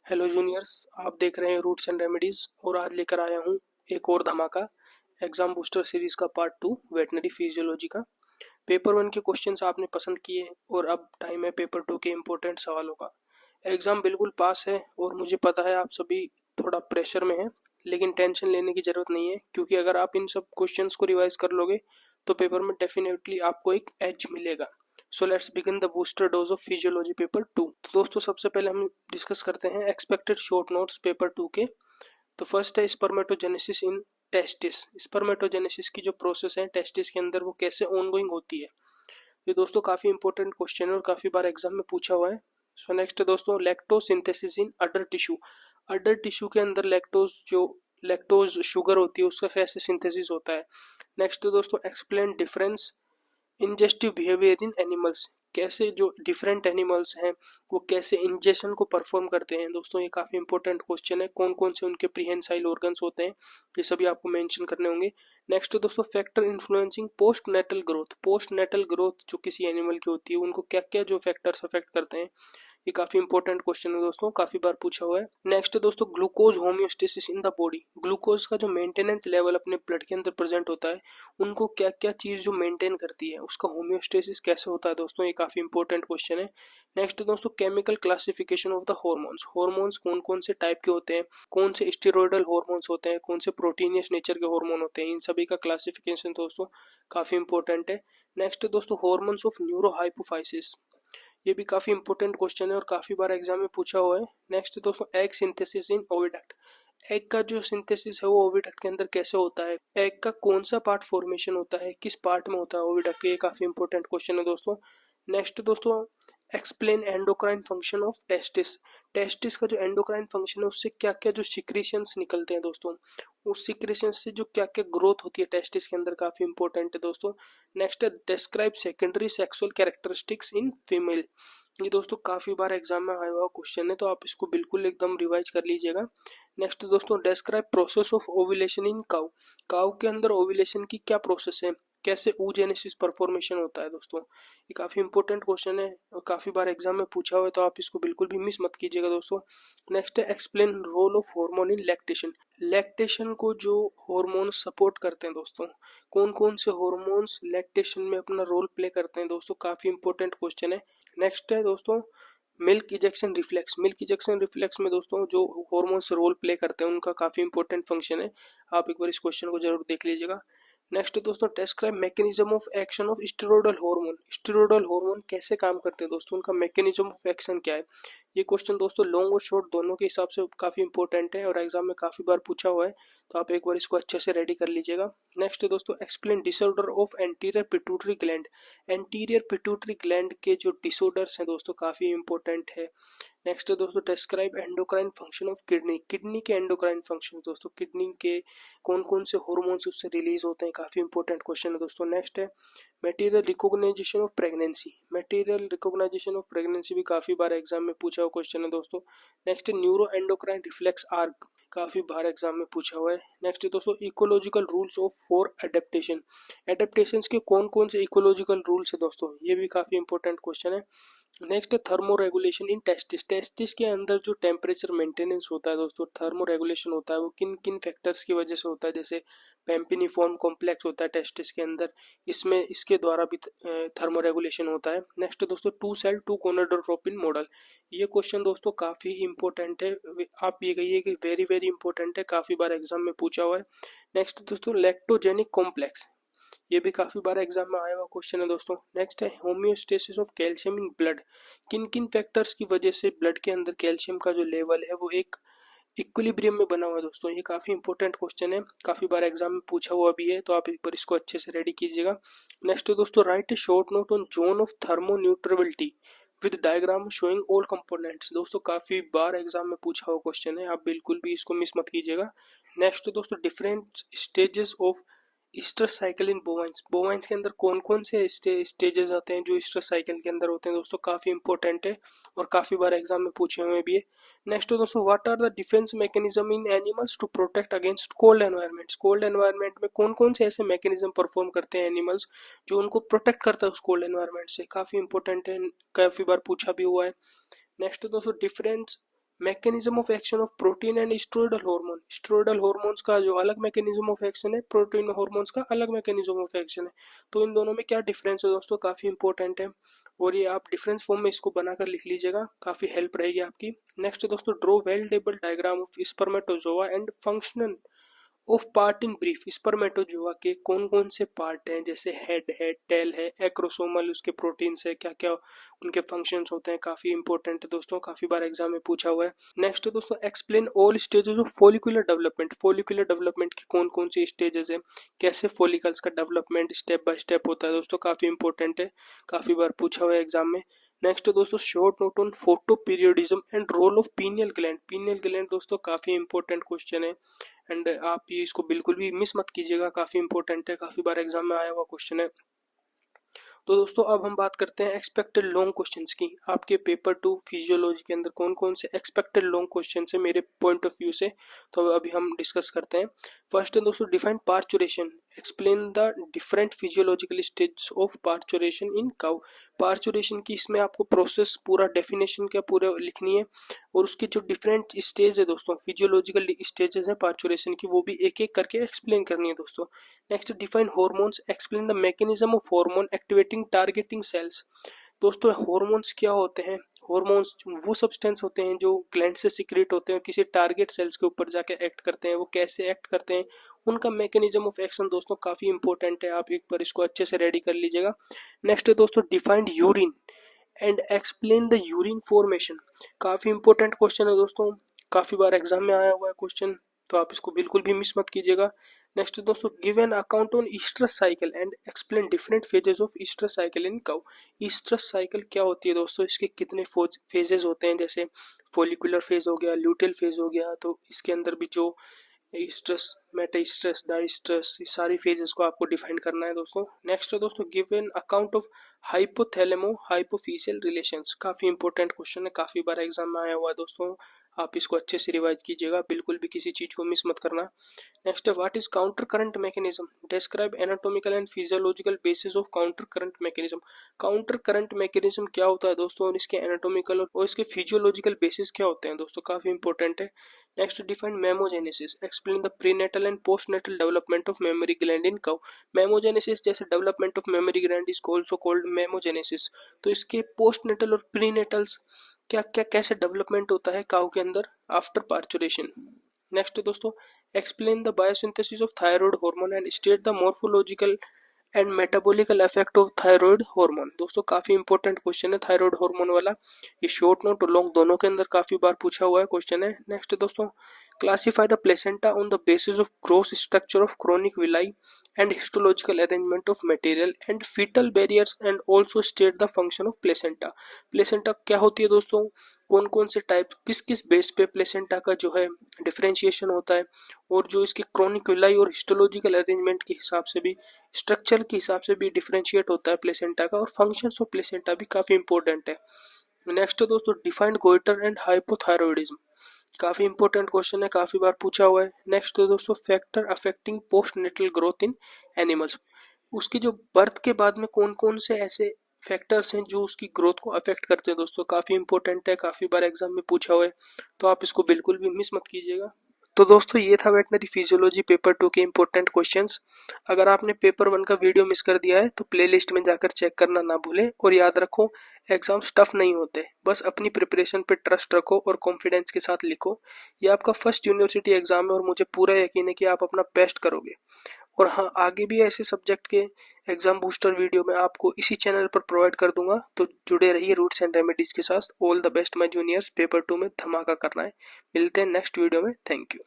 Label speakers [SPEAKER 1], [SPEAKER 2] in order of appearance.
[SPEAKER 1] Hello juniors, आप देख रहे हैं रूट्स एंड रेमेडीज़ और आज लेकर आया हूँ एक और धमाका एग्ज़ाम बूस्टर सीरीज़ का पार्ट 2 वेटनरी फिजियोलॉजी का। पेपर 1 के क्वेश्चंस आपने पसंद किए और अब टाइम है पेपर 2 के इम्पोर्टेंट सवालों का। एग्ज़ाम बिल्कुल पास है और मुझे पता है आप सभी थोड़ा प्रेशर में हैं, लेकिन टेंशन लेने की ज़रूरत नहीं है क्योंकि अगर आप इन सब क्वेश्चंस को रिवाइज कर लोगे तो पेपर में डेफिनेटली आपको एक एज मिलेगा। So let's begin the booster dose of physiology paper 2। तो दोस्तों सबसे पहले हम डिस्कस करते हैं एक्सपेक्टेड शॉर्ट नोट्स पेपर 2 के। तो फर्स्ट है स्पर्मेटोजेनेसिस इन टेस्टिस। स्पर्मेटोजेनेसिस की जो प्रोसेस है टेस्टिस के अंदर वो कैसे ऑनगोइंग होती है। ये दोस्तों काफ़ी इंपॉर्टेंट क्वेश्चन है और काफ़ी बार एग्जाम में पूछा हुआ है। सो नेक्स्ट है दोस्तों लैक्टोसिंथेसिस इन अडर टिश्यू। अडर टिश्यू के अंदर लैक्टोज शुगर होती है उसका कैसे सिंथेसिस होता है। नेक्स्ट है दोस्तों explain difference ingestive behaviour in animals. कैसे जो डिफरेंट एनिमल्स हैं वो कैसे इंजेशन को परफॉर्म करते हैं। दोस्तों ये काफ़ी इंपॉर्टेंट क्वेश्चन है, कौन कौन से उनके प्रीहेंसाइल ऑर्गन्स होते हैं ये सभी आपको मेंशन करने होंगे। नेक्स्ट दोस्तों factor influencing post natal growth. Post natal growth जो किसी एनिमल की होती है उनको क्या क्या जो फैक्टर्स अफेक्ट करते हैं, ये काफी इंपॉर्टेंट क्वेश्चन है दोस्तों, काफी बार पूछा हुआ है। नेक्स्ट दोस्तों glucose homeostasis in the body. Glucose का जो मेंटेनेंस लेवल अपने ब्लड के अंदर प्रेजेंट होता है उनको क्या क्या चीज जो मेंटेन करती है उसका होम्योस्टेसिस कैसे होता है दोस्तों, ये काफी इंपॉर्टेंट क्वेश्चन है। नेक्स्ट दोस्तों chemical classification of the hormones. Hormones कौन कौन से टाइप के होते हैं, कौन से स्टेरॉयडल हॉर्मोन्स होते हैं, कौन से प्रोटीनियस नेचर के हार्मोन होते हैं, इन सभी का क्लासिफिकेशन दोस्तों काफी इंपॉर्टेंट है। नेक्स्ट दोस्तों हॉर्मोन्स ऑफ न्यूरोहाइपोफाइसिस। ये भी काफी इंपॉर्टेंट क्वेश्चन है और काफी बार एग्जाम में पूछा हुआ है। नेक्स्ट दोस्तों egg synthesis in oviduct. Egg का जो सिंथेसिस है वो ओविडक्ट के अंदर कैसे होता है, एग का कौन सा पार्ट फॉर्मेशन होता है, किस पार्ट में होता है ओविडक्ट, ये काफी इंपॉर्टेंट क्वेश्चन है दोस्तों। नेक्स्ट दोस्तों explain endocrine function of testis. Testis का जो एंडोक्राइन फंक्शन है उससे क्या क्या जो सिक्रीशंस निकलते हैं दोस्तों, उस सिक्रीशंस से जो क्या क्या ग्रोथ होती है टेस्टिस के अंदर, काफी इंपॉर्टेंट है दोस्तों। नेक्स्ट है describe secondary sexual characteristics in female. ये दोस्तों काफी बार एग्जाम में आया हुआ क्वेश्चन है तो आप इसको बिल्कुल एकदम रिवाइज कर लीजिएगा। नेक्स्ट दोस्तों describe process of ovulation in cow. Cow के अंदर ओव्यूलेशन की क्या प्रोसेस है, कैसे oogenesis परफॉर्मेशन होता है दोस्तों, ये काफी इंपॉर्टेंट क्वेश्चन है और काफी बार एग्जाम में पूछा हुआ है तो आप इसको बिल्कुल भी मिस मत कीजिएगा दोस्तों। नेक्स्ट है explain role of hormone in lactation. Lactation को जो हार्मोन सपोर्ट करते हैं दोस्तों, कौन कौन से हार्मोन्स लैक्टेशन में अपना रोल प्ले करते हैं दोस्तों, काफी इंपॉर्टेंट क्वेश्चन है। नेक्स्ट है दोस्तों milk ejection reflex. Milk ejection reflex में दोस्तों जो हार्मोन्स रोल प्ले करते हैं उनका काफी इंपॉर्टेंट फंक्शन है, आप एक बार इस क्वेश्चन को जरूर देख लीजिएगा। नेक्स्ट दोस्तों describe mechanism of action of steroidal hormone. Steroidal hormone कैसे काम करते हैं दोस्तों, उनका मैकेनिज्म ऑफ एक्शन क्या है। ये क्वेश्चन दोस्तों लॉन्ग और शॉर्ट दोनों के हिसाब से काफी इंपॉर्टेंट है और एग्जाम में काफी बार पूछा हुआ है तो आप एक बार इसको अच्छे से रेडी कर लीजिएगा। नेक्स्ट दोस्तों explain disorder of anterior pituitary gland. Anterior pituitary gland के जो डिसऑर्डर्स हैं दोस्तों काफी इंपॉर्टेंट है। नेक्स्ट है दोस्तों describe endocrine function of kidney. Kidney के एंडोक्राइन फंक्शन दोस्तों, किडनी के कौन कौन से हार्मोन्स उससे रिलीज होते हैं, काफी इंपॉर्टेंट क्वेश्चन है दोस्तों। नेक्स्ट है material recognisation of pregnancy. Material recognisation of pregnancy भी काफी बार एग्जाम में पूछा हुआ क्वेश्चन है दोस्तों। Next neuro endocrine reflex arc, काफी बार एग्जाम में पूछा हुआ है। नेक्स्ट दोस्तों ecological rules of for adaptation. Adaptation के कौन कौन से इकोलॉजिकल रूल्स है दोस्तों, ये भी काफी इंपॉर्टेंट क्वेश्चन है। Next thermo regulation in testis. Testis के अंदर जो टेम्परेचर मेंटेनेंस होता है दोस्तों, थर्मो रेगुलेशन होता है वो किन किन फैक्टर्स की वजह से होता है, जैसे पेम्पिनिफॉर्म कॉम्प्लेक्स होता है टेस्टिस के अंदर, इसमें इसके द्वारा भी थर्मो रेगुलेशन होता है। नेक्स्ट दोस्तों two cell two gonadotropin model. ये क्वेश्चन दोस्तों काफ़ी इंपॉर्टेंट है, आप ये कहिए कि वेरी वेरी इंपॉर्टेंट है, काफ़ी बार एग्जाम में पूछा हुआ है। नेक्स्ट दोस्तों लैक्टोजेनिक कॉम्प्लेक्स, ये भी काफी बार एग्जाम में आया हुआ क्वेश्चन है दोस्तों। नेक्स्ट है homeostasis of calcium in blood. किन किन फैक्टर्स की वजह से ब्लड के अंदर कैल्शियम का जो लेवल है वो एक इक्विलिब्रियम में बना हुआ है दोस्तों, ये काफी इंपॉर्टेंट क्वेश्चन है, काफी बार एग्जाम में पूछा हुआ भी है तो आप एक बार इसको अच्छे से रेडी कीजिएगा। नेक्स्ट दोस्तों write a short note on zone of thermoneutrality with diagram showing all components. दोस्तों काफी बार एग्जाम में पूछा हुआ क्वेश्चन है, आप बिल्कुल भी इसको मिस मत कीजिएगा। नेक्स्ट दोस्तों different stages of oestrus cycle in bovines. Bovines के अंदर कौन कौन से स्टेजेस आते हैं जो ईस्टर साइकिल के अंदर होते हैं दोस्तों, काफी इंपॉर्टेंट है और काफी बार एग्जाम में पूछे हुए भी है। नेक्स्ट दोस्तों what are the defence mechanism in animals to protect against cold environments. Cold environment में कौन कौन से ऐसे मैकेनिज्म परफॉर्म करते हैं एनिमल्स जो उनको प्रोटेक्ट करता है उस कोल्ड एनवायरनमेंट से, काफी इंपॉर्टेंट है, काफी बार पूछा भी हुआ है। नेक्स्ट दोस्तों difference mechanism of action of protein and steroidal hormone, steroidal hormones का जो अलग मैकेनिज्म ऑफ एक्शन है, प्रोटीन हार्मोन्स का अलग मैकेनिज्म ऑफ एक्शन है। तो इन दोनों में क्या डिफरेंस है दोस्तों, काफ़ी इंपॉर्टेंट है और ये आप डिफरेंस फॉर्म में इसको बनाकर लिख लीजिएगा, काफ़ी हेल्प रहेगी आपकी। नेक्स्ट दोस्तों, draw well table diagram of spermatozoa and functional of part in brief. Spermatozoa के कौन कौन से पार्ट हैं, जैसे हेड है, टेल है, एक्रोसोमल उसके प्रोटीन्स है, क्या क्या उनके फंक्शंस होते हैं, काफ़ी इंपॉर्टेंट है दोस्तों, काफ़ी बार एग्जाम में पूछा हुआ है। नेक्स्ट दोस्तों, explain all stages of follicular development. Follicular development की कौन कौन सी स्टेजेस है, कैसे फॉलिकल्स का डेवलपमेंट स्टेप बाय स्टेप होता है दोस्तों, काफ़ी इंपॉर्टेंट है, काफ़ी बार पूछा हुआ है एग्जाम में। नेक्स्ट दोस्तों, short note on photoperiodism and role of pineal gland. Pineal gland दोस्तों काफ़ी इंपॉर्टेंट क्वेश्चन है एंड आप ये इसको बिल्कुल भी मिस मत कीजिएगा, काफ़ी इंपॉर्टेंट है, काफ़ी बार एग्जाम में आया हुआ क्वेश्चन है। तो दोस्तों अब हम बात करते हैं एक्सपेक्टेड लॉन्ग क्वेश्चंस की। आपके पेपर 2 फिजियोलॉजी के अंदर कौन कौन से एक्सपेक्टेड लॉन्ग क्वेश्चंस है मेरे पॉइंट ऑफ व्यू से, तो अभी हम डिस्कस करते हैं। फर्स्ट है दोस्तों, define parturition, explain the different physiological stage of parturition in cow. Parturition की इसमें आपको प्रोसेस पूरा डेफिनेशन क्या पूरा लिखनी है और उसकी जो डिफरेंट स्टेज है दोस्तों, फिजियोलॉजिकल स्टेजेस हैं पार्चुरेशन की, वो भी एक एक करके एक्सप्लेन करनी है दोस्तों। Next, define hormones, explain the mechanism of hormone activating targeting cells. दोस्तों हॉर्मोन्स क्या होते हैं, हॉर्मोन्स वो सब्सटेंस होते हैं जो ग्लैंड से सीक्रेट होते हैं, किसी टारगेट सेल्स के ऊपर जाके एक्ट करते हैं, वो कैसे एक्ट करते हैं, उनका मैकेनिज्म ऑफ एक्शन दोस्तों काफ़ी इंपॉर्टेंट है, आप एक बार इसको अच्छे से रेडी कर लीजिएगा। नेक्स्ट है दोस्तों, defined urine and explain the urine formation. काफ़ी इंपॉर्टेंट क्वेश्चन है दोस्तों, काफ़ी बार एग्जाम में आया हुआ है क्वेश्चन, तो आप इसको बिल्कुल भी मिस मत कीजिएगा। नेक्स्ट दोस्तों, give an account on oestrus cycle and explain different phases of oestrus cycle in cow. Oestrus cycle क्या होती है दोस्तों, इसके कितने फेजेस होते हैं, जैसे फॉलिकुलर फेज हो गया, ल्यूटेल फेज हो गया, तो इसके अंदर भी जो estrus, metestrus, diestrus, इस सारी फेजेस को आपको डिफाइन करना है दोस्तों। नेक्स्ट है दोस्तों, give an account of hypothalamo hypophyseal relations. काफ़ी इंपॉर्टेंट क्वेश्चन है, काफ़ी बार एग्जाम में आया हुआ है दोस्तों, आप इसको अच्छे से रिवाइज कीजिएगा, बिल्कुल भी किसी चीज़ को मिस मत करना। नेक्स्ट है, what is counter current mechanism, describe anatomical and physiological basis of counter current mechanism. Counter current mechanism क्या होता है दोस्तों, और इसके एनाटॉमिकल और इसके फिजियोलॉजिकल बेसिस क्या होते हैं दोस्तों, काफ़ी इंपॉर्टेंट है। Next, define mammogenesis, explain the prenatal and postnatal development of mammary gland in cow. Mammogenesis जैसे development of mammary gland is also called mammogenesis, तो इसके पोस्टनेटल और प्रीनेटल्स क्या क्या कैसे डेवलपमेंट होता है काउ के अंदर आफ्टर पार्चुरेशन। नेक्स्ट दोस्तों, explain the biosynthesis of thyroid hormone and state the morphological and metabolical effect of thyroid hormone. दोस्तों काफी इंपॉर्टेंट क्वेश्चन है थायराइड हार्मोन वाला, ये शॉर्ट नोट और लॉन्ग दोनों के अंदर काफी बार पूछा हुआ है क्वेश्चन है। नेक्स्ट दोस्तों, classify the placenta on the basis of growth structure of chronic villi and histological arrangement of material and foetal barriers and also state the function of placenta. Placenta क्या होती है दोस्तों, कौन कौन से टाइप, किस किस बेस पे प्लेसेंटा का जो है डिफरेंशिएशन होता है, और जो इसकी क्रोनिक विलाई और हिस्टोलॉजिकल अरेंजमेंट के हिसाब से भी, स्ट्रक्चर के हिसाब से भी डिफरेंशिएट होता है प्लेसेंटा का, और फंक्शंस ऑफ प्लेसेंटा भी काफ़ी इंपॉर्टेंट है। नेक्स्ट दोस्तों, डिफाइंड गोइटर एंड हाइपोथायरॉयडिज्म। काफ़ी इंपॉर्टेंट क्वेश्चन है, काफ़ी बार पूछा हुआ है। नेक्स्ट दोस्तों, factor affecting post natal growth in animals. उसकी जो बर्थ के बाद में कौन कौन से ऐसे फैक्टर्स हैं जो उसकी ग्रोथ को अफेक्ट करते हैं दोस्तों, काफ़ी इंपॉर्टेंट है, काफ़ी बार एग्जाम में पूछा हुआ है, तो आप इसको बिल्कुल भी मिस मत कीजिएगा। तो दोस्तों ये था वेटनरी फिजियोलॉजी पेपर 2 के इंपॉर्टेंट क्वेश्चंस। अगर आपने पेपर 1 का वीडियो मिस कर दिया है तो प्लेलिस्ट में जाकर चेक करना ना भूलें, और याद रखो एग्जाम्स टफ नहीं होते, बस अपनी प्रिपरेशन पे ट्रस्ट रखो और कॉन्फिडेंस के साथ लिखो। ये आपका फर्स्ट यूनिवर्सिटी एग्जाम है और मुझे पूरा यकीन है कि आप अपना बेस्ट करोगे। और हाँ, आगे भी ऐसे सब्जेक्ट के एग्जाम बूस्टर वीडियो मैं आपको इसी चैनल पर प्रोवाइड कर दूंगा, तो जुड़े रहिए रूट्स एंड रेमेडीज के साथ। All the best my juniors, paper 2 में धमाका करना है। मिलते हैं नेक्स्ट वीडियो में, थैंक यू।